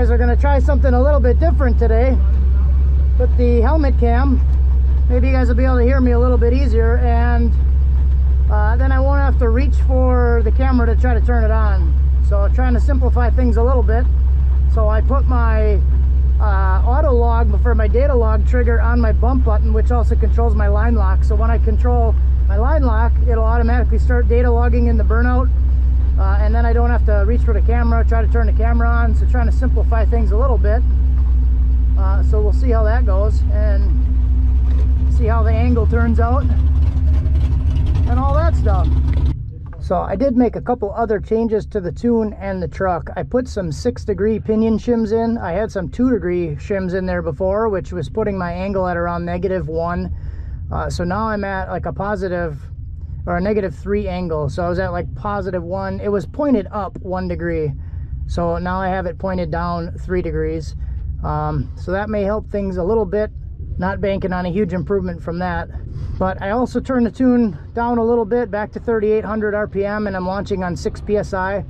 guys are going to try something a little bit different today with the helmet cam. Maybe you guys will be able to hear me a little bit easier, and then I won't have to reach for the camera to try to turn it on. So trying to simplify things a little bit. So I put my auto log for my data log trigger on my bump button, which also controls my line lock. So when I control my line lock, it'll automatically start data logging in the burnout, and then I don't have to reach for the camera, try to turn the camera on. So trying to simplify things a little bit. So we'll see how that goes and see how the angle turns out and all that stuff. So I did make a couple other changes to the tune and the truck. I put some 6-degree pinion shims in. I had some 2-degree shims in there before, which was putting my angle at around -1. So now I'm at like a positive or a -3 angle. So I was at like +1. It was pointed up 1 degree. So now I have it pointed down 3 degrees. So that may help things a little bit. Not banking on a huge improvement from that. But I also turned the tune down a little bit, back to 3,800 RPM, and I'm launching on 6 PSI.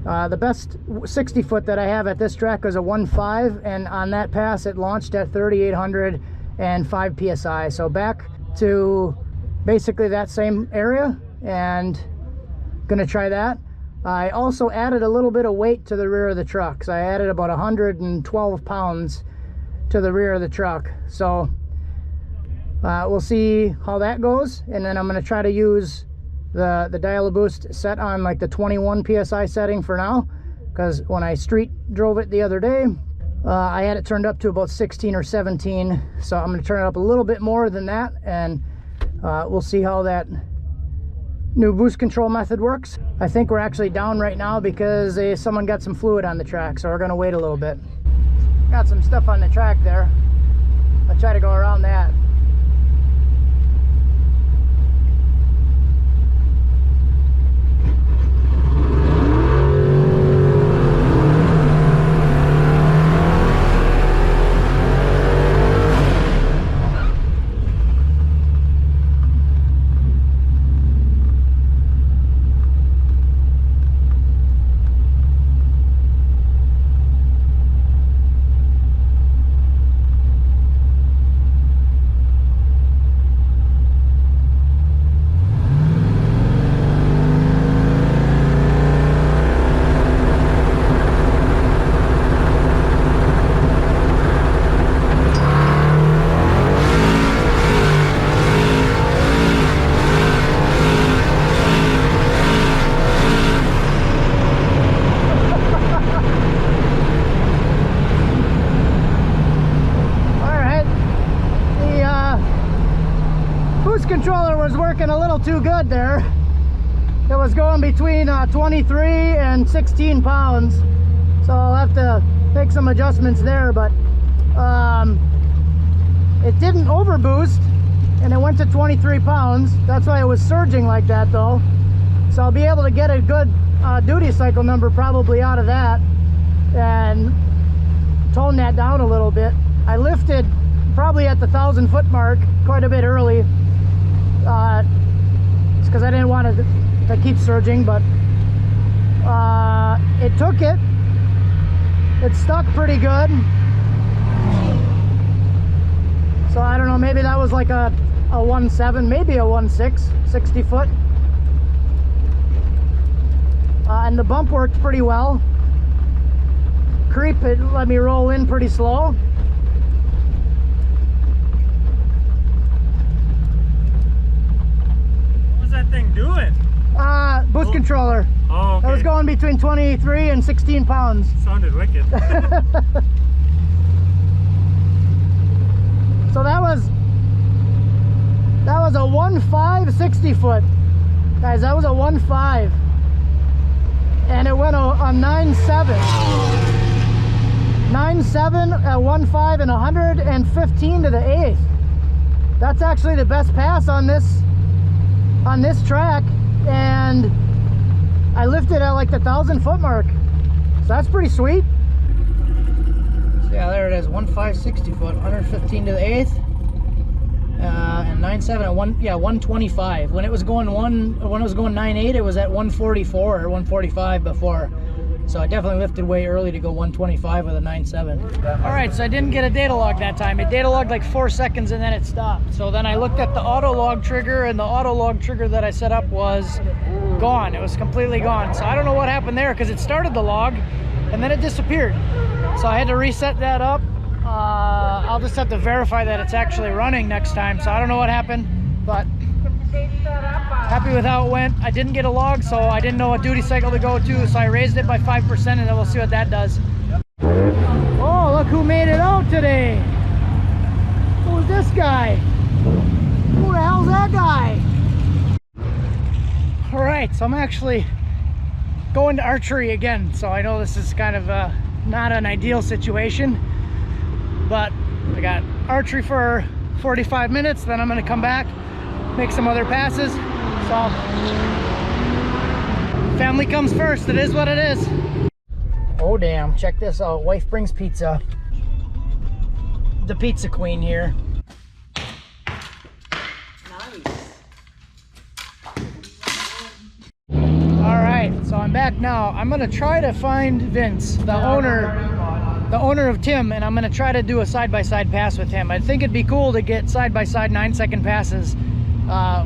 The best 60 foot that I have at this track is a 1.5, and on that pass it launched at 3,800 and 5 PSI. So back to basically that same area, and gonna try that. I also added a little bit of weight to the rear of the truck. So I added about 112 pounds to the rear of the truck. So we'll see how that goes, and then I'm going to try to use the dial of boost set on like the 21 PSI setting for now, because when I street drove it the other day, I had it turned up to about 16 or 17. So I'm going to turn it up a little bit more than that, and we'll see how that new boost control method works. I think we're actually down right now because someone got some fluid on the track, so we're going to wait a little bit. Got some stuff on the track there. I'll try to go around that. Controller was working a little too good there. It was going between 23 and 16 pounds, so I'll have to make some adjustments there. But it didn't overboost, and it went to 23 pounds. That's why it was surging like that though. So I'll be able to get a good duty cycle number probably out of that and tone that down a little bit. I lifted probably at the 1,000 foot mark quite a bit early. It's because I didn't want it to keep surging, but it took it. It stuck pretty good. So I don't know, maybe that was like a 1.7, maybe a 1.6, 60 foot. And the bump worked pretty well. Creep, it let me roll in pretty slow. That thing doing? Boost controller. Oh, okay. I was going between 23 and 16 pounds. Sounded wicked. So that was a 1.5 60 foot. Guys, that was a 1.5. And it went a 9.7. 9.7 at 1.5 and 115 to the 8th. That's actually the best pass on this track, and I lifted at like the 1,000 foot mark, so that's pretty sweet. So yeah, there it is, 1.5 60 foot, 115 to the 8th, and 9.7 at 125. When it was going 9.8, it was at 144 or 145 before. So I definitely lifted way early to go 125 with a 9.7. All right, so I didn't get a data log that time. It data logged like 4 seconds and then it stopped. So then I looked at the auto log trigger, and the auto log trigger that I set up was gone. It was completely gone. So I don't know what happened there, because it started the log and then it disappeared. So I had to reset that up. I'll just have to verify that it's actually running next time. So I don't know what happened, but happy with how it went. I didn't get a log, so I didn't know what duty cycle to go to, so I raised it by 5%, and then we'll see what that does. Oh, look who made it out today. Who's this guy? Who the hell's that guy? All right, so I'm actually going to archery again. So I know this is kind of not an ideal situation, but I got archery for 45 minutes, then I'm gonna come back, make some other passes. So family comes first. It is what it is. Oh damn, check this out. Wife brings pizza. The pizza queen here. Nice. All right, so I'm back now. I'm gonna try to find Vince, the owner of Tim, and I'm gonna try to do a side-by-side pass with him. I think it'd be cool to get side-by-side 9-second passes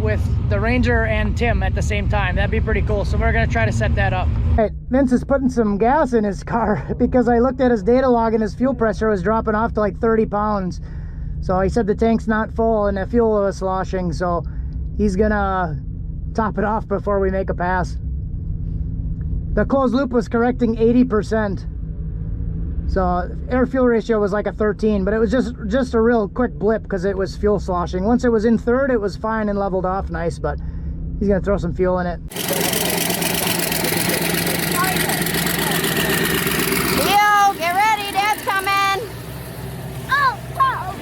with the Ranger and Tim at the same time. That'd be pretty cool. So we're gonna try to set that up. Right, Vince is putting some gas in his car because I looked at his data log and his fuel pressure was dropping off to like 30 pounds. So he said the tank's not full and the fuel was sloshing. So he's gonna top it off before we make a pass. The closed loop was correcting 80%. So air fuel ratio was like a 13, but it was just a real quick blip because it was fuel sloshing. Once it was in third, it was fine and leveled off nice, but he's gonna throw some fuel in it. Leo, get ready, Dad's coming. Oh, oh.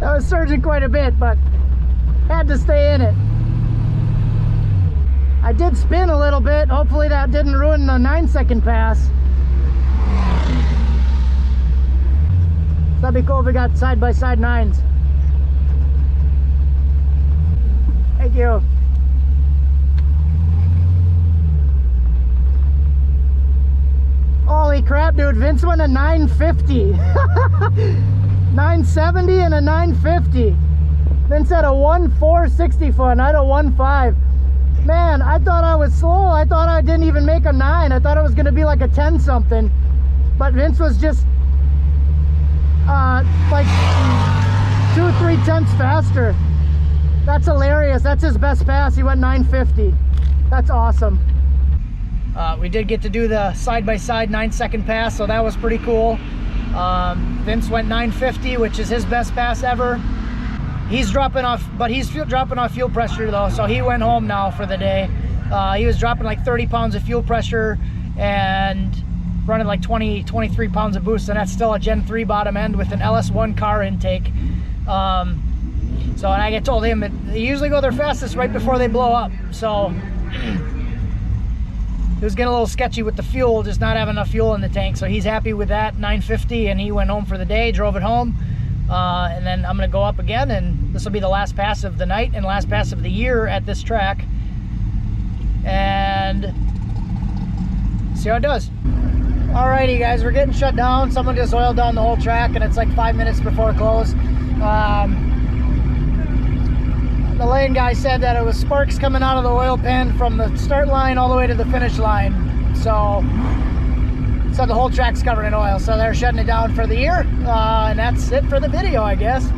That was surging quite a bit, but had to stay in it. I did spin a little bit. Hopefully that didn't ruin the 9-second pass. So that'd be cool if we got side-by-side 9s. Thank you. Holy crap, dude. Vince went a 950. 970 and a 950. Vince had a 1.4 60 foot, and I had a 1.5. Man, I thought I was slow. I thought I didn't even make a 9. I thought it was going to be like a 10 something. But Vince was just like 2-3 tenths faster. That's hilarious. That's his best pass. He went 950. That's awesome. We did get to do the side-by-side 9-second pass, so that was pretty cool. Vince went 950, which is his best pass ever. He's dropping off, but he's dropping off fuel pressure though, so he went home now for the day. He was dropping like 30 pounds of fuel pressure and running like 23 pounds of boost, and that's still a Gen 3 bottom end with an LS1 car intake. So, and I told him that they usually go their fastest right before they blow up. So it was getting a little sketchy with the fuel, just not having enough fuel in the tank. So he's happy with that 950, and he went home for the day, drove it home. And then I'm gonna go up again, and this will be the last pass of the night and last pass of the year at this track. and see how it does. Alrighty guys, we're getting shut down. Someone just oiled down the whole track and it's like 5 minutes before close. The lane guy said that it was sparks coming out of the oil pan from the start line all the way to the finish line. So the whole track's covered in oil. So they're shutting it down for the year. And that's it for the video, I guess.